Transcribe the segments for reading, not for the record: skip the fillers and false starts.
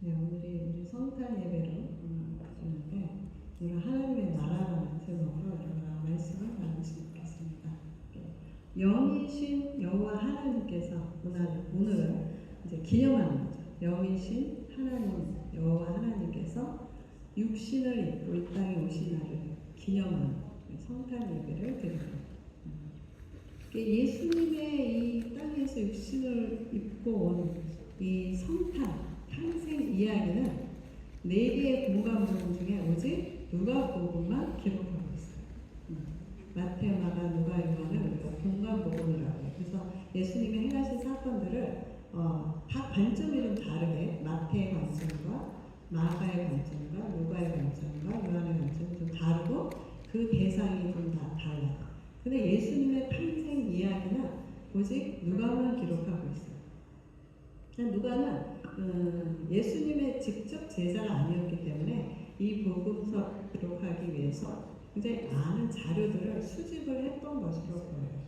네, 오늘이 우리 성탄 예배로 드리는데 오늘 하나님의 나라라는 제목으로 여러분과 말씀을 나누시면 좋겠습니다. 영이신 여호와 하나님께서 오늘을 이제 기념하는 거죠. 영이신 하나님 여호와 하나님께서 육신을 입고 이 땅에 오신 날을 기념하는 성탄 예배를 드립니다. 예수님의 이 땅에서 육신을 입고 온 이 성탄 탄생 이야기는 4개의 공간복음 중에 오직 누가복음만 기록하고 있어요. 마태, 마가, 누가, 요한을 우리가 공간복음이라고 해요. 그래서 예수님의 행하신 사건들을 각 관점이 좀 다르게 마태의 관점과 마가의 관점과 누가의 관점과 요한의 관점이 좀 다르고 그 대상이 좀 다 달라요. 근데 예수님의 탄생 이야기는 오직 누가만 기록하고 있어요. 누가는 예수님의 직접 제자가 아니었기 때문에 이 복음서 기록하기 위해서 굉장히 많은 자료들을 수집을 했던 것으로 보여요.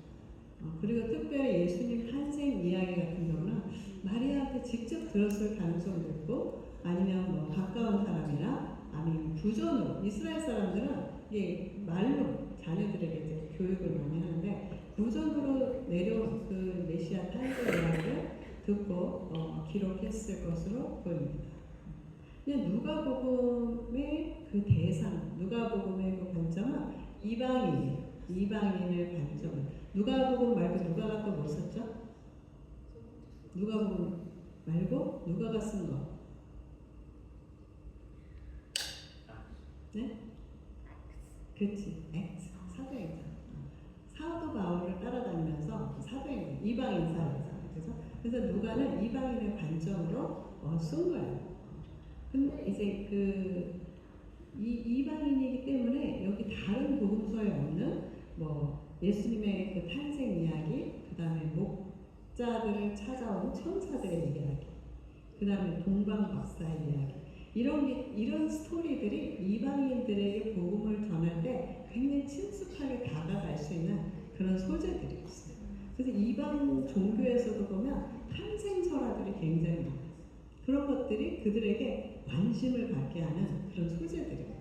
그리고 특별히 예수님 탄생 이야기 같은 경우는 마리아한테 직접 들었을 가능성도 있고 아니면 뭐 가까운 사람이나 아니면 부전으로 이스라엘 사람들은 이게 말로 자녀들에게 이제 교육을 많이 하는데 부전으로 내려온 그 메시아 탄생 이야기를 듣고 기록했을 것으로 보입니다. 누가복음의 그 대상, 누가복음의 그 관점은 이방인이에요. 이방인의 관점은 누가복음 말고 누가가 또 뭐 썼죠? 누가복음 말고 누가가 쓴 거. 네? 그렇지. X. 사도행전. 사도 바울을 따라다니면서 사도행전 이방인 사회잖아요. 그래서 누가는 이방인의 관점으로 쓴 거예요. 근데 이제 이방인이기 때문에 여기 다른 복음서에 없는 뭐 예수님의 그 탄생 이야기, 그 다음에 목자들을 찾아온 천사들의 이야기, 그 다음에 동방박사의 이야기, 이런 스토리들이 이방인들에게 복음을 전할 때 굉장히 친숙하게 다가갈 수 있는 그런 소재들이 있어요. 그래서 이방 종교에서도 보면 탄생 설화들이 굉장히 많아요. 그런 것들이 그들에게 관심을 갖게 하는 그런 소재들이에요.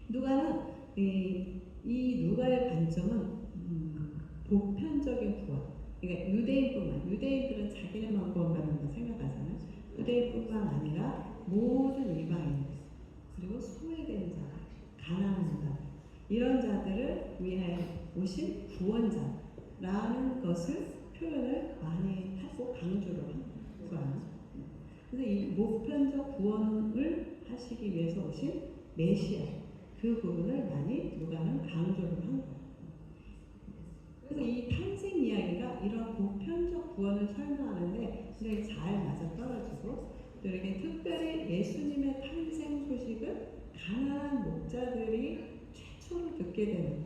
누가는 이 누가의 관점은 보편적인 구원. 그러니까 유대인들은 자기네만 구원받는다 생각하잖아요. 유대인뿐만 아니라 모든 이방인들 그리고 소외된 자, 가난한 자 이런 자들을 위하여 오신 구원자라는 것을 표현을 많이 하고 강조를 합니다. 그래서 이 보편적 구원을 하시기 위해서 오신 메시아 그 부분을 많이 누가는 강조를 한 거예요. 그래서 이 탄생 이야기가 이런 보편적 구원을 설명하는데 굉장히 잘 맞아떨어지고 또 이렇게 특별히 예수님의 탄생 소식을 가난한 목자들이 최초로 듣게 되는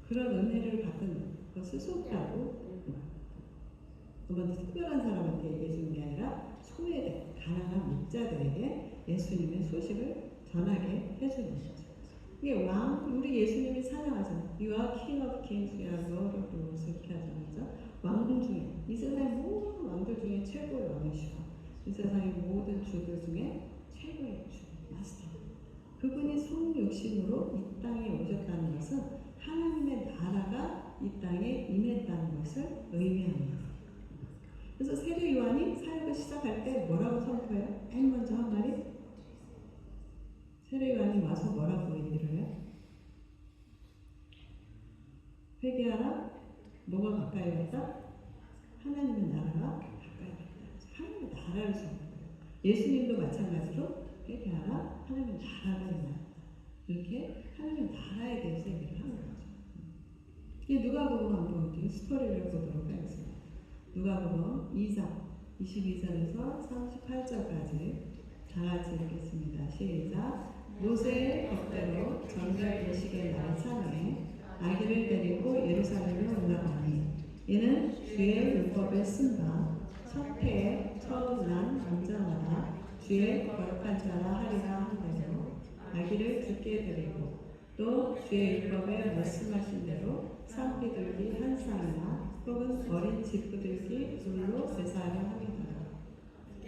그런 은혜를 받은 것을 소개하고 먼저 특별한 사람한테 얘기해 주는 게 아니라 소외된 가난한 목자들에게 예수님의 소식을 전하게 해주는 거죠. 이게 우리 예수님이 찬양하잖아요. You are King of Kings, you are Lord of Lords 이렇게 하잖아요. 왕 중에 이 세상의 모든 왕들 중에 최고의 왕이시고 이 세상의 모든 주들 중에 최고의 주, 마스터. 그분이 성육신으로 이 땅에 오셨다는 것은 하나님의 나라가 이 땅에 임했다는 것을 의미합니다. 그래서 세례 요한이 사역을 시작할 때 뭐라고 선포해요? 맨 먼저 한 말이 세례 요한이 와서 뭐라고 얘기를 해요? 회개하라. 뭐가 가까이 왔다? 하나님의 나라가 가까이 왔다. 하나님의 나라를 선포해요. 예수님도 마찬가지로 회개하라. 하나님의 나라가 임한다. 이렇게 하나님의 나라에 대해서 얘기를 하는 거죠. 이게 누가복음 한번 스토리를 보도록 하겠습니다. 누가복음 2장 22절에서 38절까지 다 같이 읽겠습니다. 시작. 모세의 법대로 정결 예식의 날 3일에 아기를 데리고 예루살렘에 올라가니 이는 주의 율법에 쓴 바 첫 해에 처음 난 남자마다 주의 거룩한 자라 하리라 한 대로 아기를 죽게 드리고 또 주의 율법에 말씀하신 대로 쌍비둘기 한 쌍이나 혹은 어린 짚부들기 둘로 제사하려 함이더라.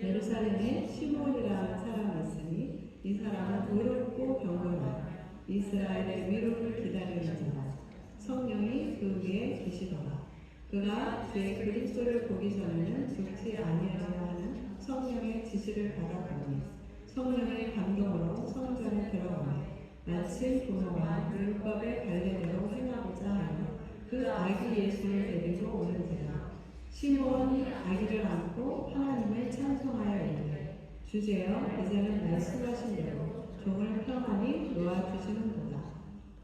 예루살렘에 시몬이라는 사람이 있으니 이 사람은 의롭고 경건하여 이스라엘의 위로를 기다리는 자라. 성령이 그 위에 계시더라. 그가 그의 그리스도를 보기 전에는 죽지 아니하려 하는 성령의 지시를 받았더니 성령의 감동으로 성전에 들어가매 마침 부모가 율법의 관례대로 행하고자 하여 그 아기 예수를 데리고 오는지라. 시몬이 아기를 안고 하나님을 찬송하여 이르되 주제여 이제는 말씀하신 대로 종을 평안히 놓아주시는도다.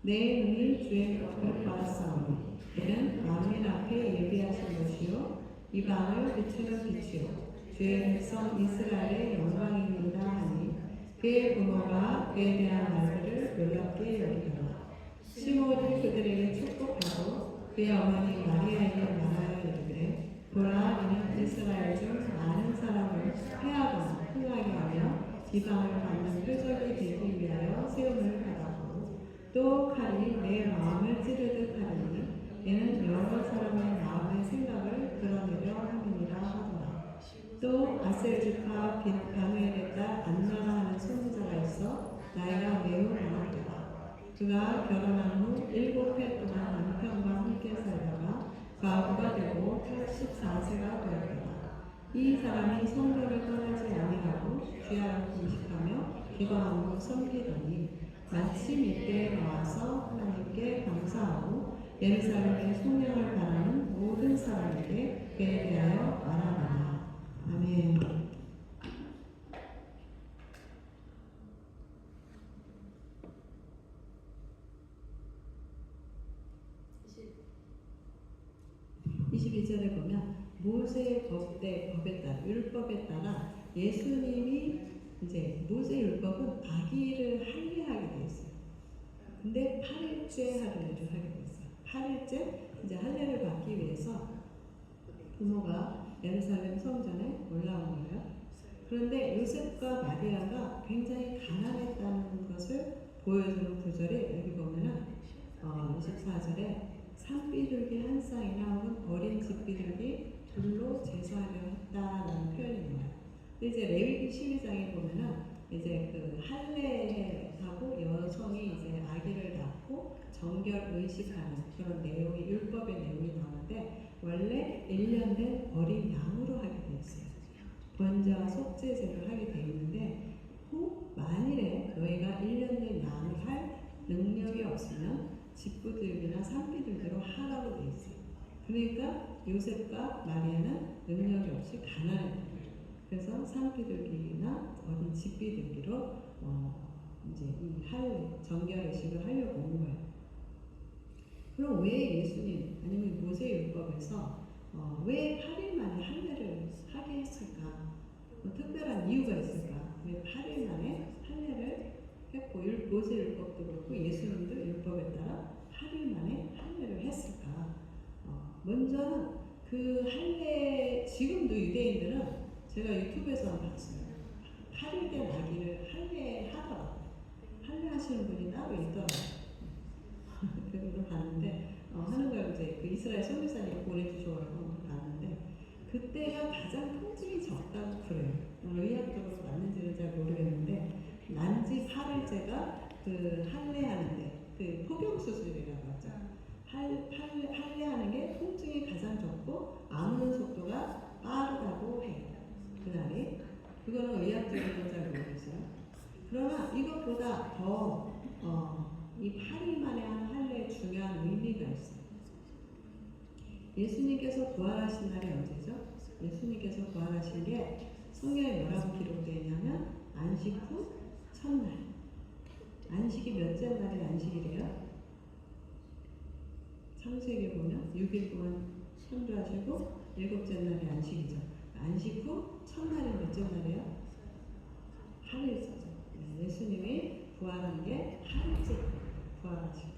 내 눈이 주의 것을 보았사오니 이는 만민 앞에 예비하신 것이요 이방을 비추는 빛이요 주의 백성 이스라엘의 영광입니다 하니 그의 부모가 그에 대한 말들을 놀랍게 여기더라. 시몬이 그들에게 축복하고 그의 어머니 마리아에게 말하여 이르되 보라 이는 이스라엘 중 많은 사람을 해하거나 흥하게 하며 이방을 받는 표적이 되기 위하여 세움을 받았고 또 칼이 내 마음을 찌르듯 하리니 이는 여러 사람의 마음의 생각을 드러내려 함이니라 하더라. 또 아셀주파 바누엘의 딸 안나라 하는 손자가 있어 나이가 매우 많았더라. 그가 결혼한 후 7해 동안 남편과 함께 살다가 과부가 되고 84세가 되었더라. 이 사람이 성전을 떠나지 아니하고 귀하를 금식하며 기도하고 섬기더니 마침 이때에 나와서 하나님께 감사하고 예루살렘의 성령을 바라는 모든 사람에게 그에 대하여 말하노라. 아멘. 22절에 보면 모세의 법에 따라 율법에 따라 예수님이 이제 모세 율법은 아기를 할례하게 돼 있어요. 근데 8일째 할례를 하게 돼 있어요. 8일째 이제 할례를 받기 위해서 부모가 예루살렘 성전에 올라온 거예요. 그런데 요셉과 마리아가 굉장히 가난했다는 것을 보여주는 구절이 여기 보면은 24절에 산비둘기 한 쌍이나 혹은 어린 집비둘기 둘로 제사하려 했다라는 표현인 거예요. 근데 이제 레위기 12장에 보면은 이제 그 할례하고 여성이 이제 아기를 낳고 정결 의식하는 그런 내용이 율법의 내용이 나오는데 원래 1년 된 어린 양으로 하게 돼 있어요. 번제와 속죄제를 하게 돼 있는데 혹 만일에 너희가 1년 된 양을 할 능력이 없으면 집부들기나 산비둘기로 하라고 돼 있어요. 그러니까 요셉과 마리아는 능력이 없이 가난했던 거예요. 그래서 산비둘기나 어린 집비둘기로 이제 이 할례 정결의식을 하려고 온 거예요. 그럼 왜 예수님 아니면 모세율법에서 왜 8일 만에 할례를 하게 했을까? 특별한 이유가 있을까? 왜 8일 만에 할례를 했고 모세율법도 그렇고 예수님도 율법에 따라 8일 만에 할례를 했을까? 먼저는 그 할례 지금도 유대인들은 제가 유튜브에서 봤어요. 8일 된 아기를 할례하더라고요. 할례하시는 분이 따로 있더라고요. 그걸 봤는데 하는 걸 이제 그 이스라엘 선교사님이 보내주셔가지고 봤는데 그때가 가장 통증이 적다고 그래요. 의학적으로 맞는지는 잘 모르겠는데 난지 8일째가 그 할례하는데 그 포경 수술이라고 하죠. 할례하는 게 통증이 가장 적고 아무는 속도가 빠르다고 해요. 그날이 그거는 의학적으로는 잘 모르겠어요. 그러나 이것보다 더 이 8일 만에 하는 할례에 중요한 의미가 있어요. 예수님께서 부활하신 날이 언제죠? 예수님께서 부활하신 게 성경에 뭐라고 기록되어 있냐면 안식 후 첫날. 안식이 몇째 날에 안식이래요? 창세기에 보면 6일 동안 창조하시고 7째 날이 안식이죠. 안식 후 첫날이 몇째 날이에요? 8일째죠. 예수님이 부활한 게 8일째 부활하시고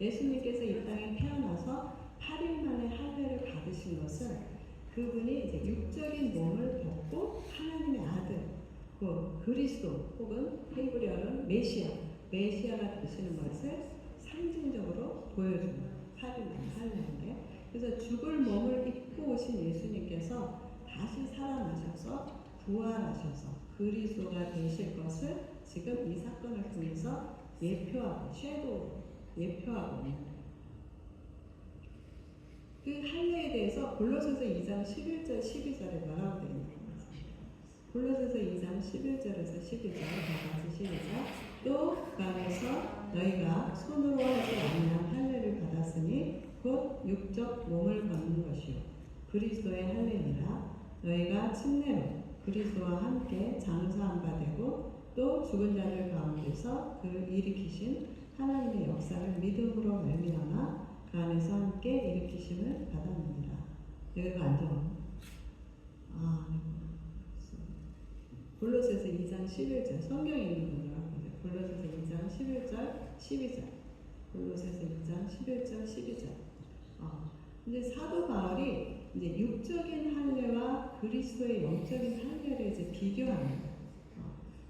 예수님께서 이 땅에 태어나서 8일 만에 할례를 받으신 것은 그분이 이제 육적인 몸을 벗고 하나님의 아들, 그 그리스도 혹은 히브리어는 메시아가 되시는 것을 상징적으로 보여주는 8일 만에 할례인데 그래서 죽을 몸을 입고 오신 예수님께서 다시 살아나셔서 부활하셔서 그리스도가 되실 것을 지금 이 사건을 통해서 예표하고 예표하고 있는 거예요. 그 할례에 대해서 골로새서 2장 11절 12절에 뭐라고 되어 있는 거예요? 골로새서 2장 11절에서 12절 다 같이 시작. 또 그 안에서 너희가 손으로 하지 아니한 할례를 받았으니 곧 육적 몸을 걷는 것이요 그리스도의 할례니라. 너희가 침례로 그리스도와 함께 장사한 바 되고 또 죽은 자들 가운데서 그를 일으키신 하나님의 역사를 믿음으로 말미암아 그 안에서 함께 일으키심을 받았느니라. 여기가 안 좋아. 골로새서 2장 11절 성경에 있는 거더라고요. 골로새서 2장 11절 12절 골로새서 2장 11절 12절 근데 사도 바울이 이제 육적인 할례와 그리스도의 영적인 할례를 이제 비교하는 거예요.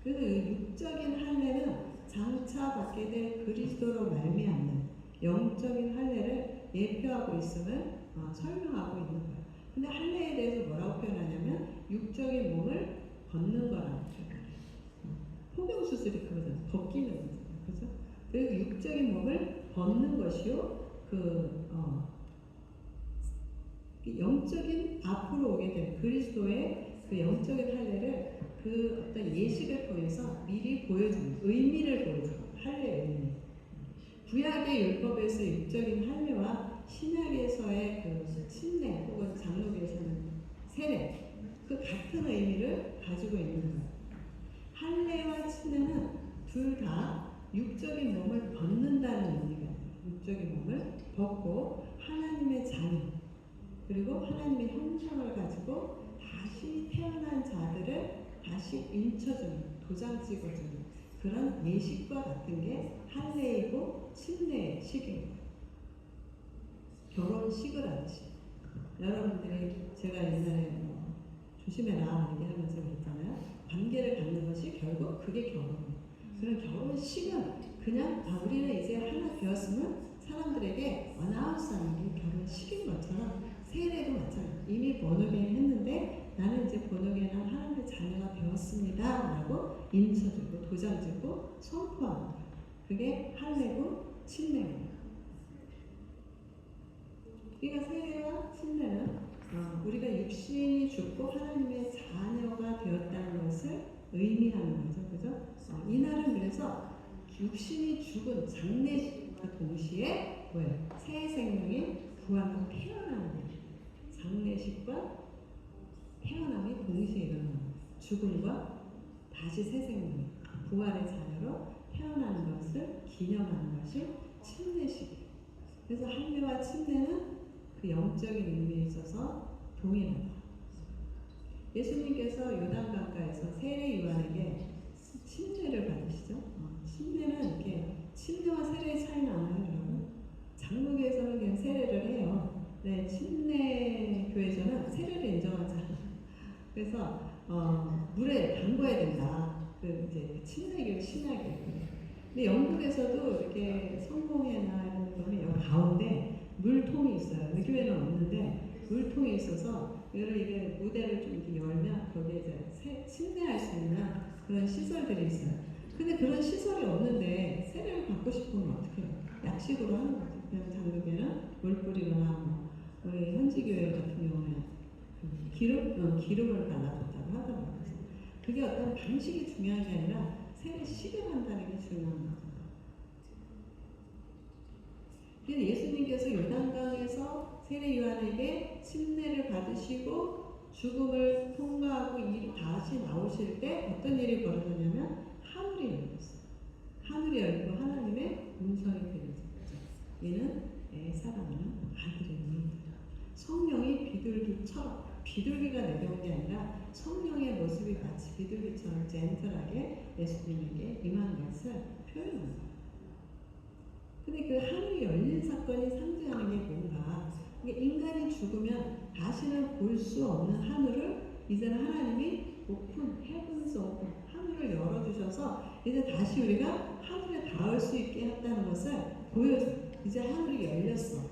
그래서 이 육적인 할례는 장차 받게 될 그리스도로 말미암는 영적인 할례를 예표하고 있음을 설명하고 있는 거예요. 근데 할례에 대해서 뭐라고 표현하냐면 육적인 몸을 걷는 거라고 표현해요. 포경수술이 그거잖아요. 걷기는 거잖아요. 그죠? 그리고 육적인 몸을 걷는 것이요. 영적인 앞으로 오게 될 그리스도의 그 영적인 할례를 그 어떤 예식을 통해서 미리 보여주는 의미를 보여주는 할례의 의미. 구약의 율법에서 육적인 할례와 신약에서의 그 침례 혹은 장로교에서는 세례 그 같은 의미를 가지고 있는 거예요. 할례와 침례는 둘 다 육적인 몸을 벗는다는 의미가 있어요. 육적인 몸을 벗고 하나님의 자녀 그리고 하나님의 형상을 가지고 다시 태어난 자들을 다시 인쳐주는 도장 찍어주는 그런 예식과 같은 게 할례이고 침례의 식이에요. 결혼식을 하듯이 여러분들이 제가 옛날에 조심해라 얘기하면서 그랬잖아요. 관계를 갖는 것이 결국 그게 결혼이에요. 그런 결혼식은 그냥 우리는 이제 하나 되었으면 사람들에게 어나운스하는 게 결혼식인 것처럼 세례도 마찬가지예요. 이미 번호게인 했는데 나는 이제 번호게인한 하나님의 자녀가 되었습니다 라고 인쳐주고 도장찍고 선포하는 거예요. 그게 할례고 침례예요. 그러니까 세례와 침례는 우리가 육신이 죽고 하나님의 자녀가 되었다는 것을 의미하는 거죠. 그죠? 이날은 그래서 육신이 죽은 장례식과 동시에 뭐예요? 새 생명이 부활하고 태어나는 거예요. 장례식과 태어남이 동시에 일어나는 거예요. 죽음과 다시 새 생명, 부활의 자녀로 태어나는 것을 기념하는 것이 침례식이에요. 그래서 할례와 침례는 그 영적인 의미에 있어서 동일하다. 예수님께서 요단강가에서 세례 요한에게 침례를 받으시죠. 침례는 이렇게 침례와 세례의 차이는 알아요, 여러분? 장로교에서는 그냥 세례를 해요. 네, 침례교에서는 세례를 인정하지 않아요. 그래서 물에 담궈야 된다. 그 이제 침례교, 신학이에요. 근데 영국에서도 이렇게 성공회나 이런 데 보면 여기 가운데 물통이 있어요. 우리 교회는 없는데 물통이 있어서 이게 무대를 좀 이렇게 열면 거기에 이제 침례할 수 있는 그런 시설들이 있어요. 근데 그런 시설이 없는데 세례를 받고 싶으면 어떻게 해요? 약식으로 하는 거죠. 그냥 장로교회는 물 뿌리거나 우리 현지교회 같은 경우는 기름을 발라줬다고 하더라고요. 그게 어떤 방식이 중요한 게 아니라 세례식을 한다는 게 중요한 거죠. 그래서 예수님께서 요단강에서 세례 요한에게 침례를 받으시고 죽음을 통과하고 다시 나오실 때 어떤 일이 벌어졌냐면 하늘이 열렸어요. 하늘이 열리고 하나님의 음성이 들려졌죠. 얘는 내 사랑하는 아들이니. 성령이 비둘기가 내려온 게 아니라 성령의 모습이 마치 비둘기처럼 젠틀하게 예수님에게 임한 것을 표현한 거예요. 근데 그 하늘이 열린 사건이 상징하는 게 뭔가? 인간이 죽으면 다시는 볼 수 없는 하늘을 이제는 하나님이 오픈, 헤븐스 오픈, 하늘을 열어주셔서 이제 다시 우리가 하늘에 닿을 수 있게 했다는 것을 보여줘요. 이제 하늘이 열렸어.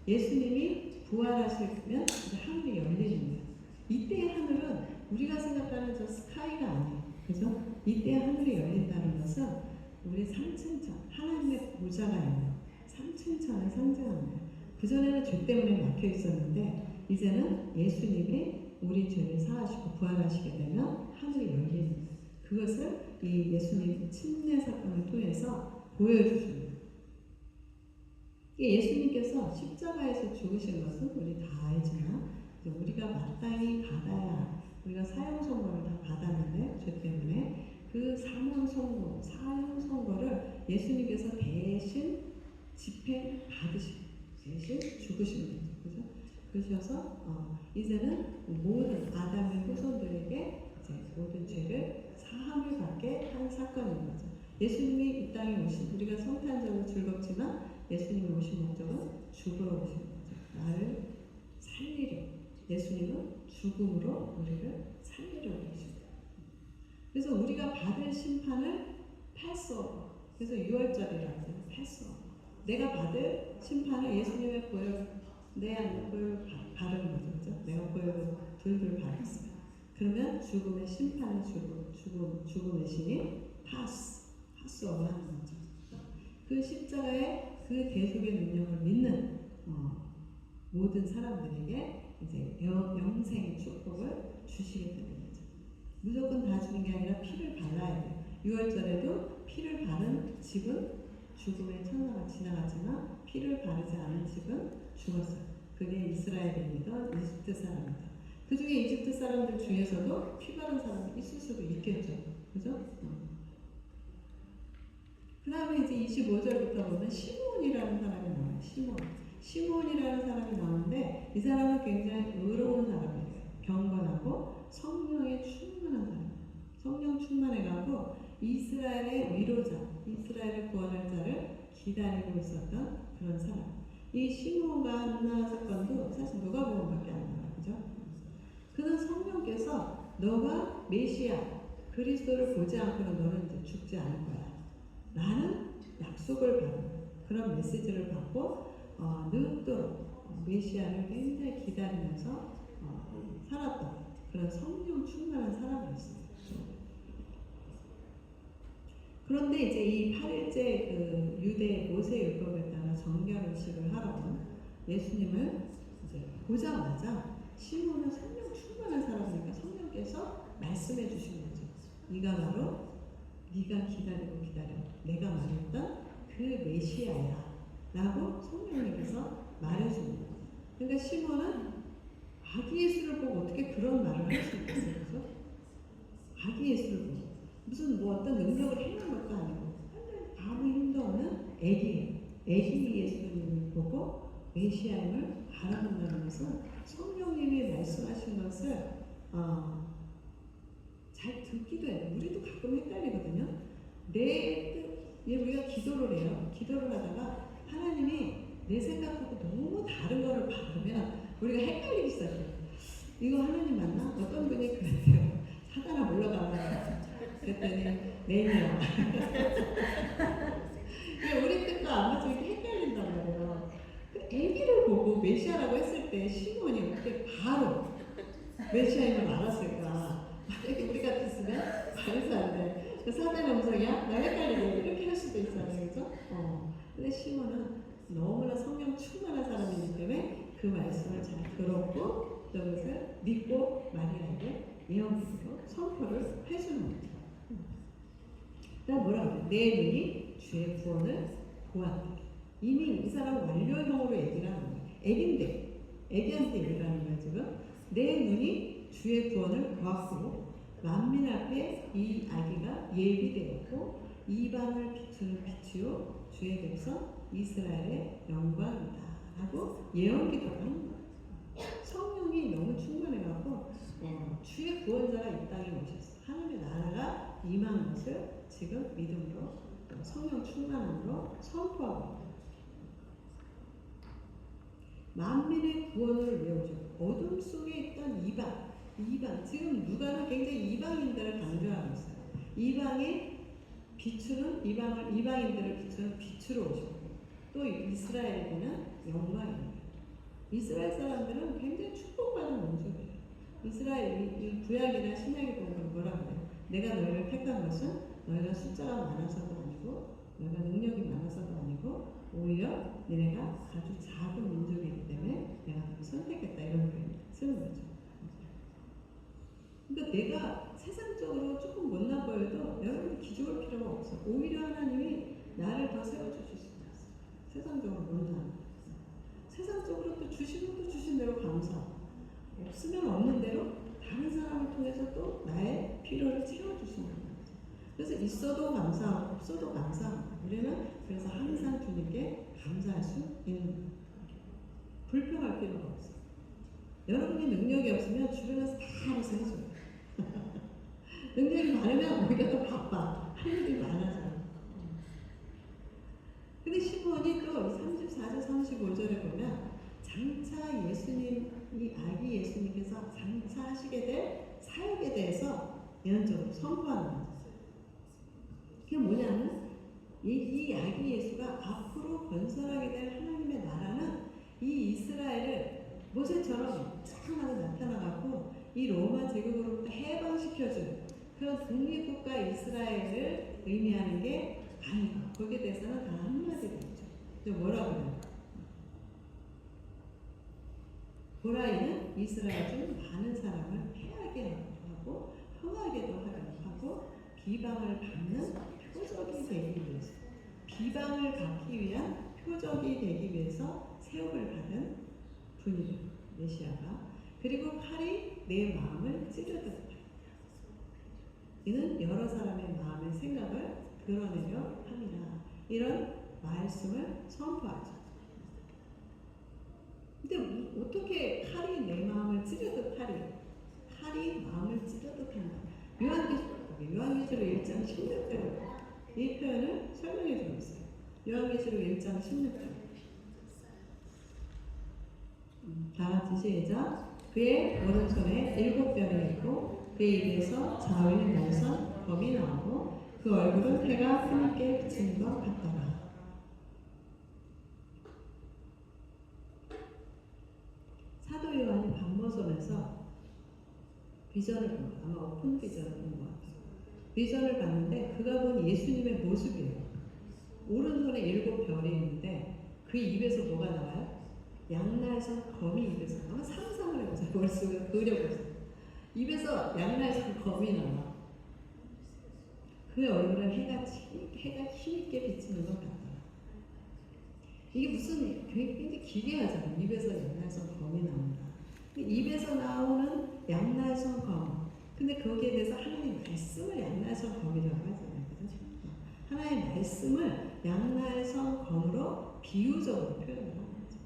예수님이 부활하시면 이제 하늘이 열리는 거예요. 이때의 하늘은 우리가 생각하는 저 스카이가 아니에요. 그죠? 이때 하늘이 열린다는 것은 우리 삼층천, 하나님의 보좌가 있는 삼층천을 상징합니다. 그전에는 죄 때문에 막혀 있었는데 이제는 예수님이 우리 죄를 사하시고 부활하시게 되면 하늘이 열리는 거예요. 그것을 이 예수님 침례 사건을 통해서 보여주십니다. 예수님께서 십자가에서 죽으신 것은 우리 다 알지만 우리가 마땅히 받아야 우리가 사형 선고를 다 받았는데 죄 때문에 그 사형 선고를 예수님께서 대신 집행 받으시고 대신 죽으신 거죠. 그죠? 그러셔서 이제는 모든 아담의 후손들에게 이제 모든 죄를 사함을 받게 한 사건인 거죠. 예수님이 이 땅에 오신 우리가 성탄절로 즐겁지만 예수님이 오신 목적은 죽으러 오신 거죠. 나를 살리려. 예수님은 죽음으로 우리를 살리려고 계십니다. 그래서 우리가 받을 심판을 패스오버. 그래서 6월절이라고 해요. 패스오버. 내가 받을 심판을 예수님의 보혈, 내 안에 보혈을 바르는 거죠. 그죠? 내가 보혈을 둘둘 바르겠어요. 그러면 죽음의 심판의 죽음의 신이 파스오버 하는 거죠. 그 십자가의 그 대속의 능력을 믿는 모든 사람들에게 이제 영생의 축복을 주시게 되는 거죠. 무조건 다 주는 게 아니라 피를 발라야 돼요. 6월절에도 피를 바른 집은 죽음의 천사가 지나갔지만 피를 바르지 않은 집은 죽었어요. 그게 이스라엘입니다. 이집트 사람이다. 그 중에 이집트 사람들 중에서도 피 바른 사람이 있을 수도 있겠죠. 그죠? 그 다음에 이제 25절부터 보면 시몬이라는 사람이 나와요. 시몬이라는 사람이 나오는데 이 사람은 굉장히 의로운 사람이에요. 경건하고 성령에 충만한 사람. 성령 충만해가고 이스라엘의 위로자, 이스라엘을 구원할 자를 기다리고 있었던 그런 사람. 이 시몬과 한나 사건도 사실 누가복음밖에 안 나와요. 그죠? 그는 성령께서 너가 메시아 그리스도를 보지 않고는 너는 이제 죽지 않을 거야. 나는 약속을 받은 그런 메시지를 받고 늦도록 메시아를 굉장히 기다리면서 살았던 그런 성령 충만한 사람이었어요. 그런데 이제 이 8일째 그 유대 모세 율법에 따라 정결의식을 하러 예수님을 이제 보자마자 시몬은 성령 충만한 사람이니까 성령께서 말씀해 주신 거죠. 네가 바로 네가 기다리고 내가 말했던 그 메시아야 라고 성령님께서 말해주는 거예요. 그러니까 시몬은 아기 예수를 보고 어떻게 그런 말을 할 수 있겠어요? 그죠? 아기 예수를 보고 무슨 뭐 어떤 능력을 행한 것도 아니고 아무 힘도 없는 애기 예수님을 보고 메시아임을 알아본다는 것은 성령님이 말씀하신 것을 잘 듣기도 해요. 우리도 가끔 헷갈리거든요. 우리가 기도를 해요. 기도를 하다가 하나님이 내 생각하고 너무 다른 거를 받으면 우리가 헷갈리기 시작해요. 이거 하나님 맞나? 어떤 분이 그랬어요. 사단아 물러가라. 그랬더니 내니야. 우리 뜻과 안 맞으면 이렇게 헷갈린단 말이에요. 애기를 보고 메시아라고 했을 때 시몬이 어떻게 바로 메시아임을 알았을까? 만약에 우리 같았으면 말도 안 돼. 사단의 음성이야? 나 헷갈리게 이렇게 할 수도 있잖아요. 그죠? 근데 시몬은 너무나 성령 충만한 사람이기 때문에 그 말씀을 잘 들었고 그것을 믿고 마리아에게 예언기로 선포를 해주는 거죠. 그다음 뭐라고 그래? 내 눈이 주의 구원을 보았다. 이미 이 사람 완료형으로 얘기를 하는 거예요. 애기한테 얘기를 하는 거예요. 지금 내 눈이 주의 구원을 보았고 만민 앞에 이 아기가 예비되었고 이방을 비추는 빛이요 주의 백성 이스라엘의 영광이다 라고 예언기도를 하는 거예요. 성령이 너무 충만해갖고 주의 구원자가 이 땅에 오셨어. 하나님의 나라가 임한 것을 지금 믿음으로 성령 충만함으로 선포하고 있다. 만민의 구원을 외우죠. 어둠 속에 있던 이방 지금 누가는 굉장히 이방인들을 강조하고 있어요. 이방인들을 비추는 빛으로 오셨고 또 이스라엘에게는 영광입니다. 이스라엘 사람들은 굉장히 축복받은 민족이에요. 이스라엘 이 구약이나 신약에 보면 뭐라 그래요? 내가 너희를 택한 것은 너희가 숫자가 많아서도 아니고 너희가 능력이 많아서도 아니고 오히려 너네가 아주 작은 민족이기 때문에 내가 너를 선택했다 이런 표현 쓰는 거죠. 그러니까 내가 세상적으로 조금 못나 보여도 여러분이 기죽을 필요가 없어. 오히려 하나님이 나를 더 세워주실 수 있어. 세상적으로 못나. 세상적으로 또 주시면 또 주신 대로 감사하고 없으면 없는 대로 다른 사람을 통해서 또 나의 필요를 채워주시는 거예요. 그래서 있어도 감사하고 없어도 감사하고 우리는 그래서 항상 주님께 감사할 수 있는 거예요. 불평할 필요가 없어요. 여러분이 능력이 없으면 주변에서 다 알아서 해줘요. 능력이 많으면 오히려 더 바빠. 할 일이 많아져요. 근데 시므온이 또 34절 35절에 보면 장차 예수님이 아기 예수님께서 장차하시게 될 사역에 대해서 예언적으로 선포하는 거죠. 그게 뭐냐면 이 아기 예수가 앞으로 건설하게 될 하나님의 나라는 이 이스라엘을 모세처럼 짱하게 나타나갖고 이 로마 제국으로부터 해방시켜준 그런 독립국가 이스라엘을 의미하는 게 아니다. 거기에 대해서는 단 한마디로 했죠. 뭐라고 해요? 보라이는 이스라엘 중 많은 사람을 패하게 하고 흥하게도 하고 비방을 받는 표적이 되기 위해서 비방을 받기 위한 표적이 되기 위해서 세움을 받은 분이죠. 메시아가. 그리고 칼이 내 마음을 찌르듯 이는 여러 사람의 마음의 생각을 드러내려 함이라. 이런 말씀을 선포하죠. 근데 어떻게 칼이 내 마음을 찌르듯 칼이 마음을 찌르듯 한다. 요한계시록 1장 16절 이 표현을 설명해 주고 있어요. 요한계시록 1장 16절 다 같이 시작. 그의 오른손에 7별이 있고 그의 입에서 좌우의 날선 검이 나오고 그 얼굴은 해가 하늘께 비치는 것 같더라. 사도 요한이 밤모섬에서 비전을 본 거예요. 아마 오픈 비전을 본 것 같아요. 비전을 봤는데 그가 본 예수님의 모습이에요. 오른손에 7별이 있는데 그 입에서 뭐가 나와요? 양날선 검이 입에서 아마 상상을 해보세요. 머릿속에 그려보세요. 입에서 양날선 검이 나와. 그 얼굴은 해가 힘있게 비치는 것 같다. 이게 무슨 굉장히 기괴하잖아요. 입에서 양날선 검이 나온다. 입에서 나오는 양날선 검. 근데 거기에 대해서 하나님의 말씀을 양날선 검이라고 하잖아요. 그렇죠? 하나님의 말씀을 양날선 검으로 비유적으로 표현을 하는 거죠.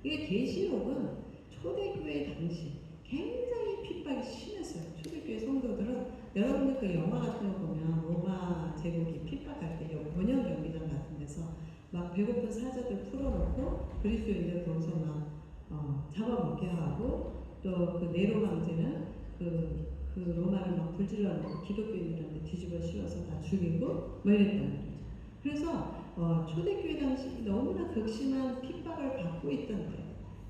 이게 계시록은 초대교회 당시 굉장히 핍박이 심했어요. 초대교회 성도들은 여러분들 그 영화 같은 거 보면 로마 제국이 핍박할 때 번역 경기장 같은 데서 막 배고픈 사자들 풀어놓고 그리스도인들 거기서 막 잡아먹게 하고 또 그 네로 황제는 그 로마를 막 불질러놓고 기독교인들한테 뒤집어 씌워서 다 죽이고 뭐 이랬다는 거죠. 그래서 초대교회 당시 너무나 극심한 핍박을 받고 있던 때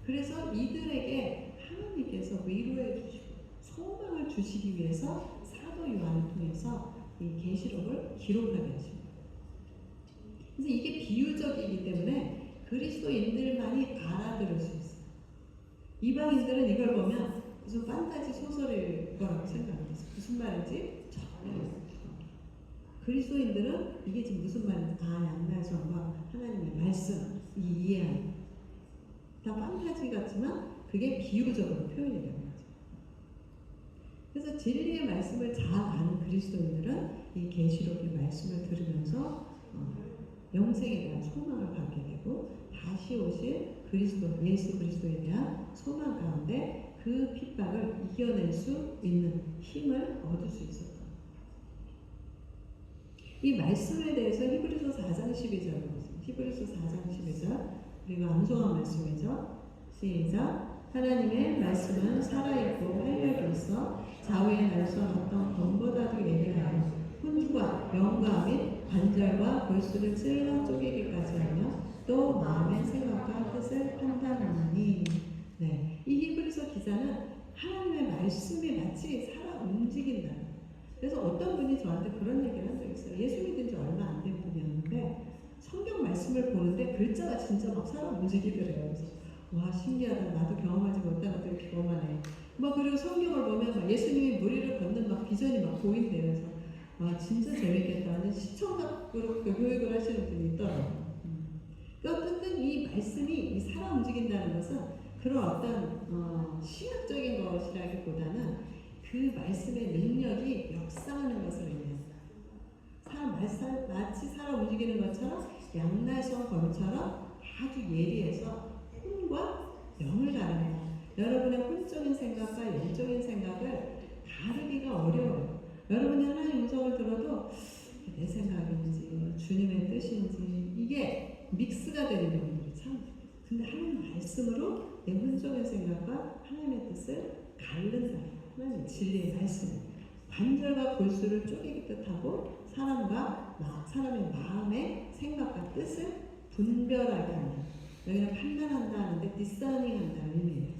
그래서 이들에게 하나님께서 위로해 주시고 소망을 주시기 위해서 사도 요한을 통해서 이 계시록을 기록하게 하십니다. 그래서 이게 비유적이기 때문에 그리스도인들만이 알아들을 수 있어요. 이방인들은 이걸 보면 무슨 판타지 소설일 거라고 생각합니다. 무슨 말인지 전혀 모르겠어요. 그리스도인들은 이게 지금 무슨 말인지 양날선과 하나님의 말씀 이해하는 다 판타지 같지만 그게 비유적으로 표현이 되는 거죠. 그래서 진리의 말씀을 잘 아는 그리스도인들은 이 계시록의 말씀을 들으면서 영생에 대한 소망을 갖게 되고 다시 오실 예수 그리스도에 대한 소망 가운데 그 핍박을 이겨낼 수 있는 힘을 얻을 수 있었던 이 말씀에 대해서 히브리서 4장 12절을 보세요. 히브리서 4장 12절 그리고 암송한 말씀이죠. 시작. 하나님의 말씀은 살아있고 활력이 있어 좌우의 날선 어떤 검보다도 예리하여 혼주와 영과 및 관절과 골수를 찔러 쪼개기까지 하며 또 마음의 생각과 뜻을 판단하나니. 네, 이 히브리서 기자는 하나님의 말씀이 마치 살아 움직인다. 그래서 어떤 분이 저한테 그런 얘기를 한 적이 있어요. 예수 믿은 지 얼마 안 된 분이었는데 성경 말씀을 보는데 글자가 진짜 막 살아 움직이더래요. 그래서 와 신기하다. 나도 경험하지 못한 것들을 경험하네. 뭐 그리고 성경을 보면 막 예수님이 무리를 걷는 막 비전이 막 보인대요. 그래서 와 진짜 재밌겠다. 완전 시청각으로 교육을 하시는 분이 있더라고요. 그러니까 어쨌든 이 말씀이 이 살아 움직인다는 것은 그런 어떤 시각적인 것이라기보다는 그 말씀의 능력이 역사하는 것을 의미합니다. 마치 살아 움직이는 것처럼 양날성 검처럼 아주 예리해서 혼과 영을 가릅니다. 여러분의 혼적인 생각과 영적인 생각을 가르기가 어려워요. 여러분이 하나님의 음성을 들어도 내 생각인지 주님의 뜻인지 이게 믹스가 되는 경우들이 참. 근데 하나님 말씀으로 내 혼적인 생각과 하나님의 뜻을 가른다. 하나님의 진리의 말씀. 관절과 골수를 쪼개기 뜻하고 사람의 마음의 생각과 뜻을 분별하게 한다. 여기는 판단한다 하는데 디서닝 한다는 의미예요.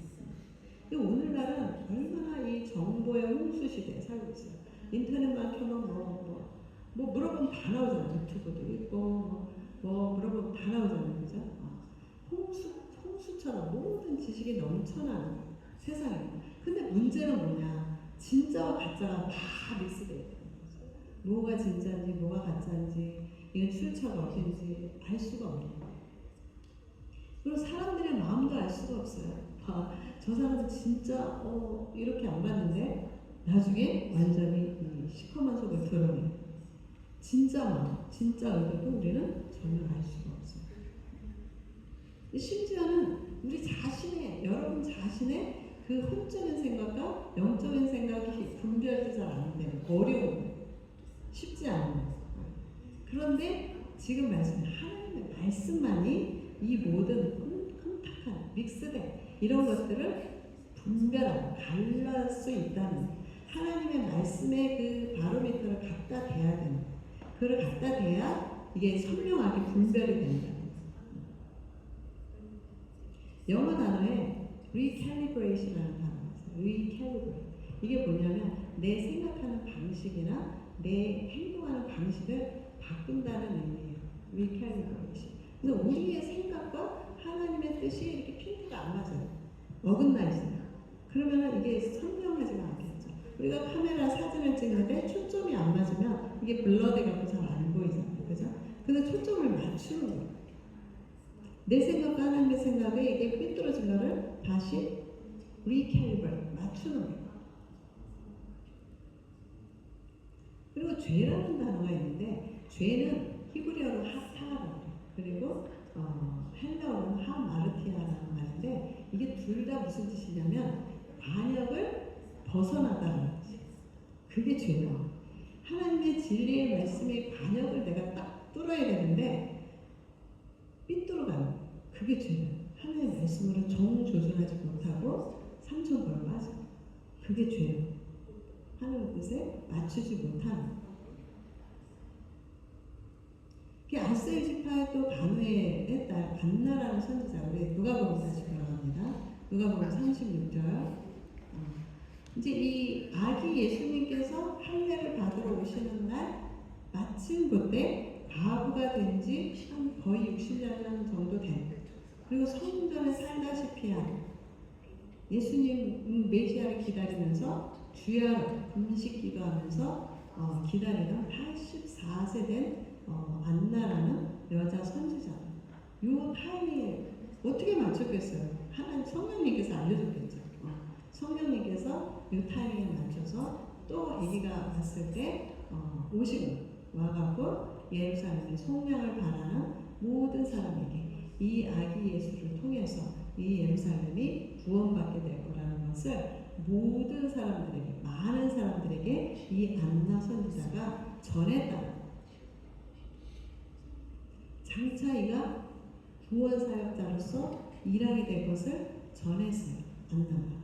오늘날은 얼마나 이 정보의 홍수 시대에 살고 있어요. 인터넷만 켜면 뭐 물어보면 다 나오잖아요. 유튜브도 있고 물어보면 다 나오잖아요. 그죠? 홍수처럼 모든 지식이 넘쳐나는 세상이에요. 근데 문제는 뭐냐? 진짜와 가짜가 다 믹스되어 있다는 거죠. 뭐가 진짜인지 뭐가 가짜인지 이게 출처가 어딘지 알 수가 없는 거예요. 그리고 사람들의 마음도 알 수가 없어요. 저 사람은 진짜 이렇게 안 봤는데 나중에 완전히 시커먼 속을 드러내요. 진짜 마음, 진짜 의도도 우리는 전혀 알 수가 없어요. 심지어는 우리 자신의, 여러분 자신의 그 혼적인 생각과 영적인 생각이 분별이 잘 안 되는 어려운 쉽지 않은 그런데 지금 하나님의 말씀만이 이 모든 흠탁한 믹스된 이런 것들을 분별하고 갈랄 수 있다는 하나님의 말씀의 그 바로미터를 갖다 대야 되는 그걸 갖다 대야 이게 선명하게 분별이 된다. 영어 단어에 recalibration이라는 단어가 있어요. recalibrate. 이게 뭐냐면 내 생각하는 방식이나 내 행동하는 방식을 바꾼다는 의미예요. recalibration. 그래서 우리의 생각과 하나님의 뜻이 이렇게 핑크가 안 맞아요. 어긋나 있어요. 그러면 이게 선명하지가 않겠죠. 우리가 카메라 사진을 찍는데 초점이 안 맞으면 이게 블러드가 잘 안 보이잖아요. 그죠? 근데 초점을 맞추는 거예요. 내 생각과 하나님의 생각에 이게 삐뚤어진 거를 다시 recalibrate, 맞추는 거예요. 그리고 죄라는 단어가 있는데 죄는 히브리어로 하타라고 해요. 그리고 헬라어로는 하마르티아라는 말인데 이게 둘 다 무슨 뜻이냐면 반역을 벗어나다는 뜻이에요. 그게 죄예요. 하나님의 진리의 말씀의 반역을 내가 딱 뚫어야 되는데 삐뚤어가는 그게 죄예요. 하나님의 말씀으로 정조준하지 못하고 삼천벌 맞아. 그게 죄예요. 하나님의 뜻에 맞추지 못하는. 아셀 지파의 또 바누의 딸 반나라는 선지자, 우리 누가복음 다시 돌아갑니다. 누가복음 36절. 이제 이 아기 예수님께서 할례를 받으러 오시는 날 마침 그때 과부가 된 지 거의 60년 정도 된, 그리고 성전에 살다시피 한 예수님 메시아를 기다리면서 주야로 금식 기도하면서 기다리던 84세 된 안나라는 여자 선지자. 요 타이밍에 어떻게 맞췄겠어요? 하나님 성령님께서 알려줬겠죠. 성령님께서 요 타이밍에 맞춰서 또 아기가 왔을 때 오시고 와가고 예루살렘의 속량을 바라는 모든 사람에게 이 아기 예수를 통해서 이 예루살렘이 구원받게 될 거라는 것을 모든 사람들에게, 많은 사람들에게 이 안나 선지자가 전했다. 장차이가 구원 사역자로서 일하게 될 것을 전했어요. 안나가.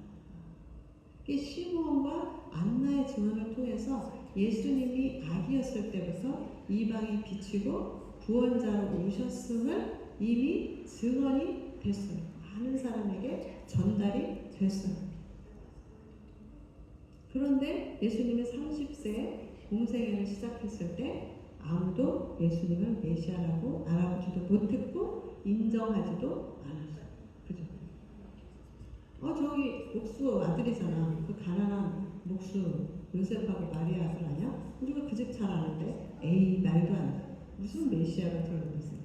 시므온과 안나의 증언을 통해서 예수님이 아기였을 때부터 이방에 비치고 구원자로 오셨음을 이미 증언이 됐어요. 많은 사람에게 전달이 됐어요. 그런데 예수님이 30세 공생애를 시작했을 때 아무도 예수님을 메시아라고 알아보지도 못했고 인정하지도 않았어요. 그죠? 저기 목수 아들이잖아. 그 가난한 목수 요셉하고 마리아 아들 아니야? 우리가 그 집 잘 아는데 에이 말도 안 돼. 무슨 메시아가 들어오겠어요.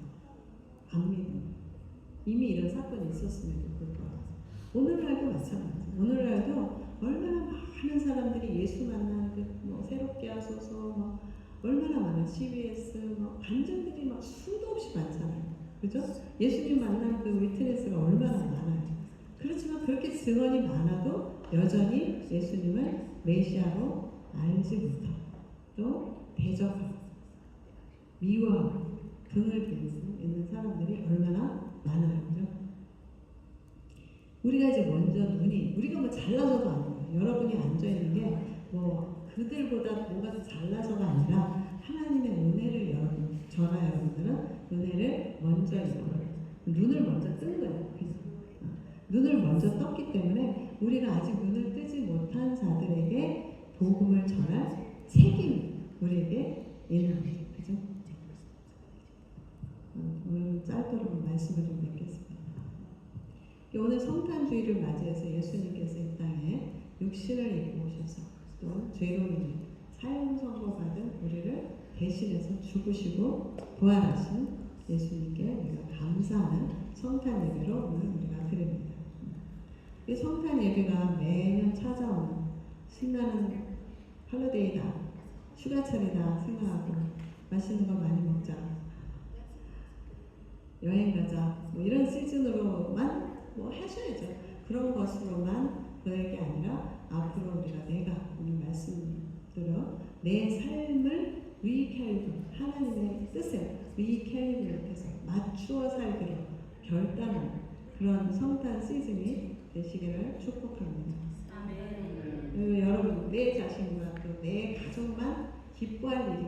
안 믿어. 이미 이런 사건이 있었음에도 불구하고 오늘날도 마찬가지. 오늘날도 얼마나 많은 사람들이 예수 만나는 뭐 새롭게 하소서 뭐 얼마나 많아. CBS 뭐 간증들이 막 수도 없이 많잖아요. 그죠? 예수님 만난 그 위트네스가 얼마나 많아요. 그렇지만 그렇게 증언이 많아도 여전히 예수님을 메시아로 알지 못하고 또 대적하고 미워하고 등을 돌리고 있는 사람들이 얼마나 많아요. 그죠? 우리가 이제 먼저 우리가 뭐 잘나서도 아니에요. 여러분이 앉아있는 게 뭐 그들보다 뭐가 더 잘나서가 아니라 하나님의 은혜를 여러분들은 은혜를 먼저 입고 눈을 먼저 뜬 거예요. 눈을 먼저 떴기 때문에 우리가 아직 눈을 뜨지 못한 자들에게 복음을 전할 책임이 우리에게 있는 거죠. 그죠? 오늘 짧도록 말씀을 좀 맺겠습니다. 오늘 성탄주의를 맞이해서 예수님께서 이 땅에 육신을 입고 오셔서 또 죄로 인해 사형 선고받은 우리를 대신해서 죽으시고 부활하신 예수님께 우리가 감사하는 성탄 예배로 오늘 우리가 드립니다. 이 성탄 예배가 매년 찾아오는 신나는 헐리데이다, 휴가철이다 생각하고 맛있는 거 많이 먹자, 여행 가자, 뭐 이런 시즌으로만 뭐 하셔야죠. 그런 것으로만 보낼 게 아니라 앞으로 우리가 내가 오늘 말씀대로 내 삶을 리캘리브 하나님의 뜻에 리캘리브를 해서 맞추어 살기로 결단하는 그런 성탄 시즌이 되시기를 축복합니다. 아멘. 여러분 내 자신과 또 내 가족만 기뻐할 일이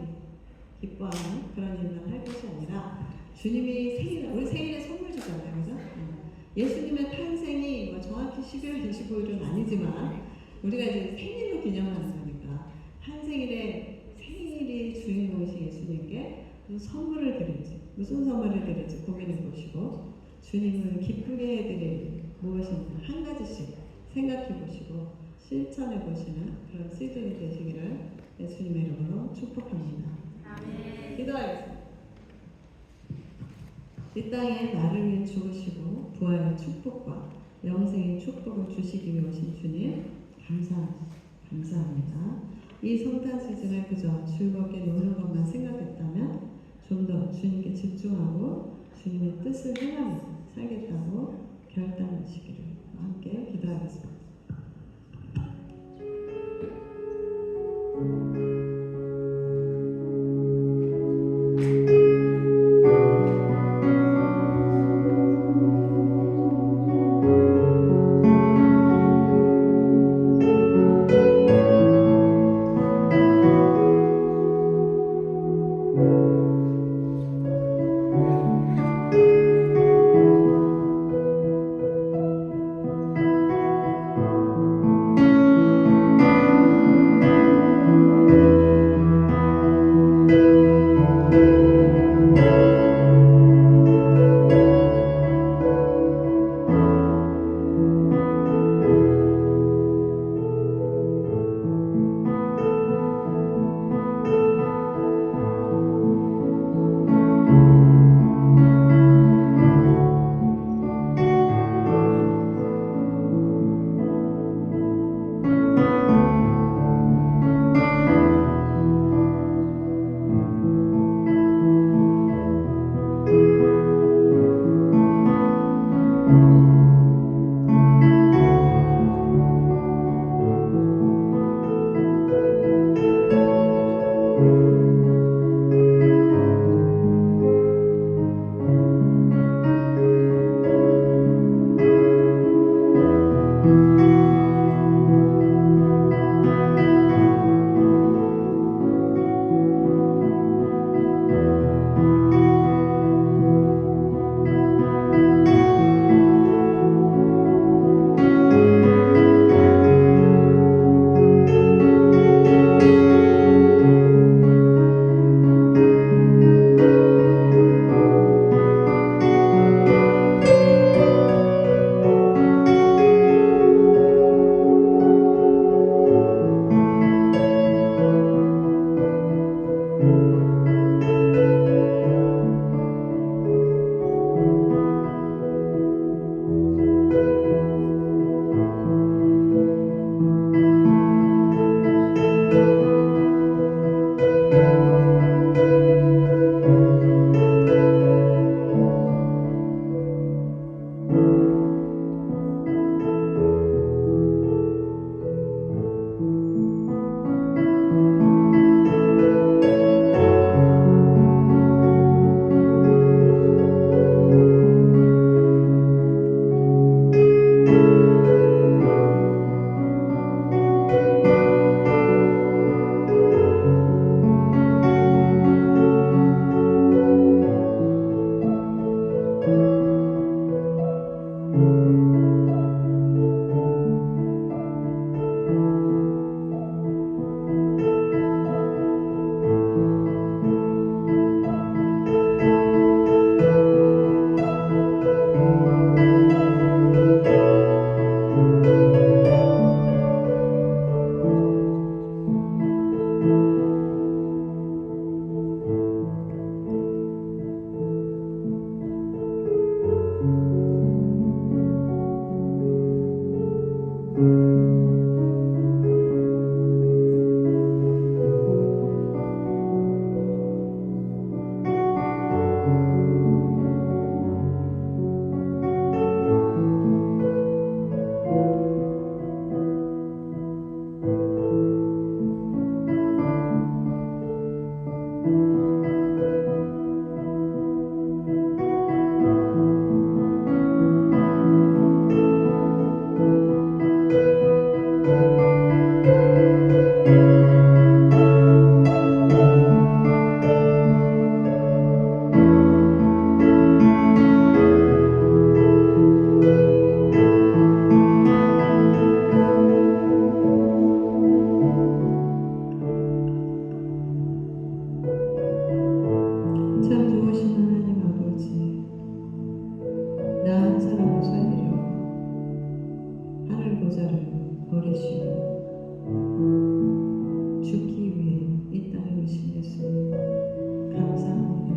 기뻐하는 그런 일만 할 것이 아니라 주님이 우리 생일에 선물 주잖아요. 그죠? 예수님의 탄생이 뭐 정확히 12월 25일은 아니지만 우리가 이제 생일로 기념하는 거니까 생일이 주인공이신 예수님께 무슨 선물을 드릴지 무슨 선물을 드릴지 고민해 보시고 주님을 기쁘게 해드릴 무엇인가 한 가지씩 생각해 보시고 실천해 보시는 그런 시즌이 되시기를 예수님의 이름으로 축복합니다. 아멘. 기도하겠습니다. 이 땅에 나를 위해 죽으시고 부활의 축복과 영생의 축복을 주시기 위해 오신 주님 감사합니다. 이 성탄 시즌을 그저 즐겁게 노는 것만 생각했다면 좀 더 주님께 집중하고 주님의 뜻을 행하며 살겠다고 결단하시기를 함께 기도하겠습니다. 참 좋으신 하나님 아버지, 나 한 사람을 살리려 하늘 보좌를 버리시고 죽기 위해 이 땅에 오신 예수님 감사합니다.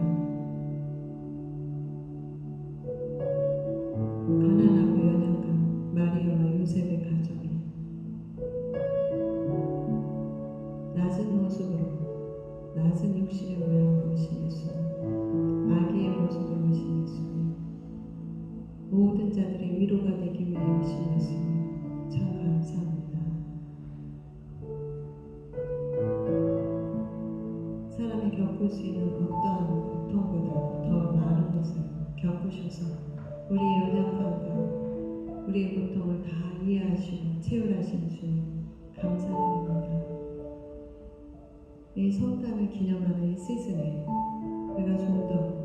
가난하고 연약한 마리아와 요셉의 가정에 낮은 모습으로 낮은 육신의 모양으로 오신 예수님, 아기의 모습으로 오신 예수님, 모든 자들의 위로가 되기 위해 오신 예수님 참 감사합니다. 사람이 겪을 수 있는 어떠한 고통보다 더 많은 것을 겪으셔서 우리의 연약함과 우리의 고통을 다 이해하시고 채울하시는 주님 감사드립니다. 이 성탄을 기념하는 이 시즌에 우리가 좀 더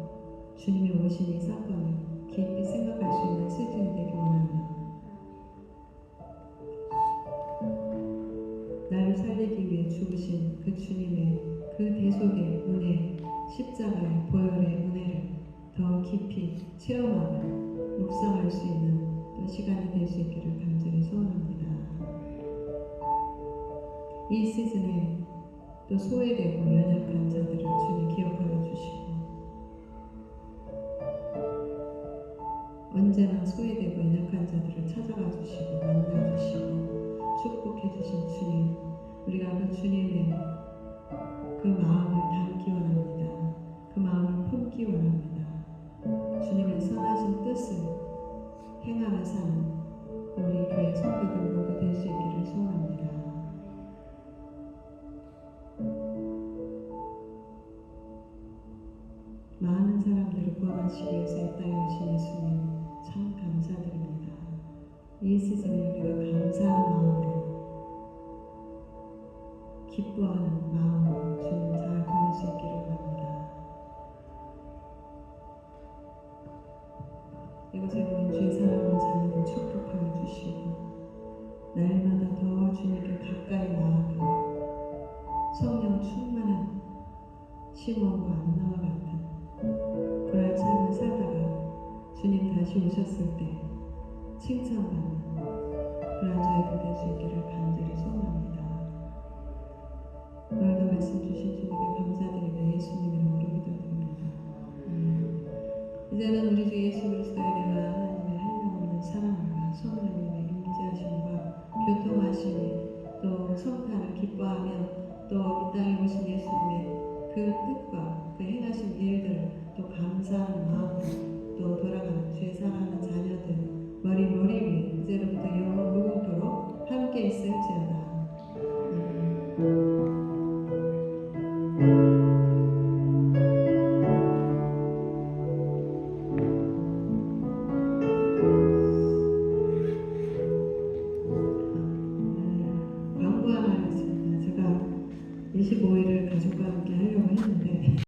주님이 오신 이 사건을 깊이 생각할 수 있는 시즌이 되기 원합니다. 나를 살리기 위해 죽으신 그 주님의 그 대속의 은혜, 십자가의 보혈의 은혜를 더 깊이 체험하고 묵상할 수 있는 또 시간이 될 수 있기를 간절히 소원합니다. 이 시즌에 또 소외되고 연약한 자들을 주님 기억하여 주시고 언제나 소외되고 연약한 자들을 찾아가 주시고 만나 주시고 축복해 주신 주님, 우리가 그 주님의 그 마음을 담기 원합니다. 그 마음을 품기 원합니다. 주님의 선하신 뜻을 행하며 사는 우리 교회 성도들 모두 될 수 있기를 소원합니다. 많은 사람들을 구원하시기 위해서 이 땅에 오신 예수님 참 감사드립니다. 이 시즌에 우리가 감사하는 마음으로 기뻐하는 마음으로 주님 잘 보낼 수 있기를 원합니다. 이곳에 모인 주의 사랑하는 자녀들 축복하여 주시고 날마다 더 주님께 가까이 나아가 성령 충만한 시몬과 안나와 같은 그러한 삶을 살다가 주님 다시 오셨을 때 칭찬받는 그러한 저희들 될 수 있기를 간절히 소원합니다. 오늘도 말씀 주신 주님께 감사드리며 예수님 이름으로 기도드립니다. 이제는 우리 주 예수 그리스도의 은혜와 하나님의 한량없는 사랑과 성령님의 임재하심과 교통하심이 또 성탄을 기뻐하며 또 이 땅에 오신 예수님의 그 뜻과 그 행하신 일들을 또 감사하는 마음으로